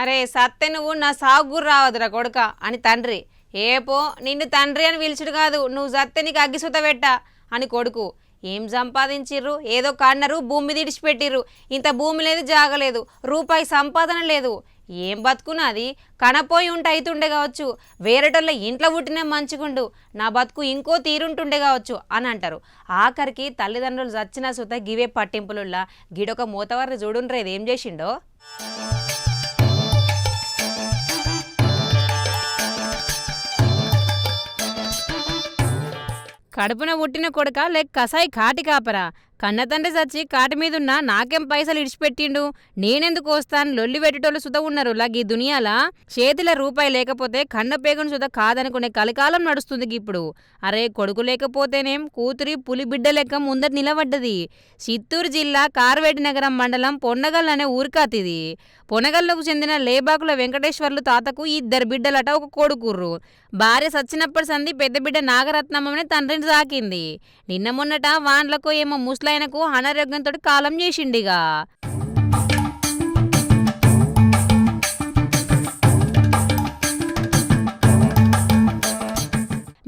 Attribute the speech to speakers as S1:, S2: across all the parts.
S1: అరే సత్తె నువ్వు నా సాగురు రావదురా కొడుక అని తండ్రి. ఏపో నిన్ను తండ్రి అని పిలిచుడు కాదు, నువ్వు సత్తె నీకు అగ్గిసుత పెట్టా అని కొడుకు. ఏం సంపాదించిర్రు? ఏదో కన్నరు, భూమి తీడిచిపెట్టిర్రు. ఇంత భూమి లేదు, జాగలేదు, రూపాయి సంపాదన లేదు. ఏం బతుకున్నది? కనపోయి ఉంటే అయితుండే కావచ్చు, వేరేటోళ్ళ ఇంట్లో పుట్టినే మంచిగుండు, నా బతుకు ఇంకో తీరుంటుండే కావచ్చు అని అంటారు. ఆఖరికి తల్లిదండ్రులు చచ్చిన సుత గివే పట్టింపులుల్లా గిడొక మూతవారిని చూడుండ్రేది ఏం చేసిండో. కడుపున పుట్టిన కొడుక లేక కసాయి కాటి కాపరా? కన్నతండ్రి చచ్చి కాటి మీదున్న నాకేం పైసలు ఇడిచిపెట్టిండు, నేనెందుకు వస్తాను లొల్లి పెట్టేటోళ్ళు సుధ ఉన్నారు లాగీ దునియాలా. చేతిలో రూపాయి లేకపోతే కన్న పేగును సుధ కాదనుకునే కలికాలం నడుస్తుంది ఇప్పుడు. అరే కొడుకు లేకపోతేనేం కూతురి పులి బిడ్డ లెక్క ముందట నిలబడ్డది. చిత్తూరు జిల్లా కార్వేటి నగరం మండలం పొన్నగల్ అనే ఊరికాతిది. పొనగల్లకు చెందిన లేబాకుల వెంకటేశ్వర్లు తాతకు 2 బిడ్డలట, ఒక కొడుకుర్రు. భార్య సచ్చినప్పటి సంది పెద్ద బిడ్డ నాగరత్నమ్మనే తండ్రిని సాకింది. నిన్న మొన్నట వాన్లకు ఏమో ముసలాయనకు అనారోగ్యంతో కాలం చేసిండిగా.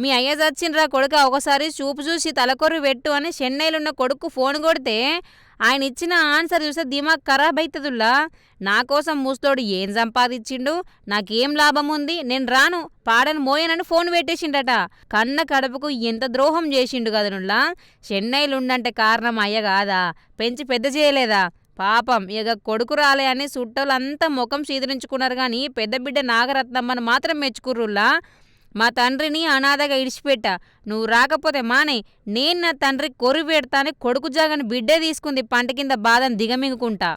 S1: మీ అయ్య చచ్చిండ్రా కొడుక, ఒకసారి చూపు చూసి తలకొర్రు పెట్టు అని చెన్నైలున్న కొడుకు ఫోన్ కొడితే ఆయన ఇచ్చిన ఆన్సర్ చూస్తే దిమాగ్ ఖరాబ్ అవుతుందిలా. నా కోసం ముసలోడు ఏం సంపాదించిండు, నాకేం లాభం ఉంది, నేను రాను పాడను మోయనని ఫోన్ పెట్టేసిండట. కన్న కడుపుకు ఎంత ద్రోహం చేసిండు కదనుల్లా. చెన్నైలుండంటే కారణం అయ్య కాదా, పెంచి పెద్ద చేయలేదా? పాపం ఇక కొడుకు రాలే అని చుట్టాలంతా ముఖం సీదరించుకున్నారు కానీ పెద్ద బిడ్డ నాగరత్నమ్మను మాత్రం మెచ్చుకుర్రుల్లా. మా తండ్రిని అనాథగా ఇడిచిపెట్టా, నువ్వు రాకపోతే మానే, నేను నా తండ్రి కొరు పెడతానే కొడుకు జాగని బిడ్డే తీసుకుంది పంట కింద బాధను దిగమింగుకుంటా.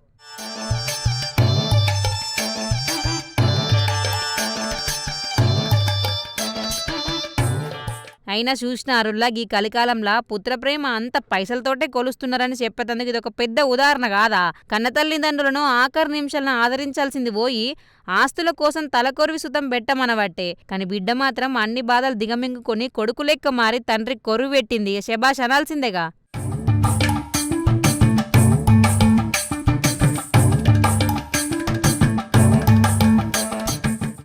S1: అయినా చూసినారుల్లా ఈ కలికాలంలా పుత్రప్రేమ అంత పైసలతోటే కొలుస్తున్నారని చెప్పేందుకు ఇది ఒక పెద్ద ఉదాహరణ కాదా? కన్న తల్లిదండ్రులను ఆఖరి నిమిషాలను ఆదరించాల్సింది పోయి ఆస్తుల కోసం తలకొరివి సుతం పెట్టమనబట్టే. కానీ బిడ్డ మాత్రం అన్ని బాధలు దిగమింగుకొని కొడుకు లెక్క మారి తండ్రి కొరువు పెట్టింది. శబాష్ అనాల్సిందేగా.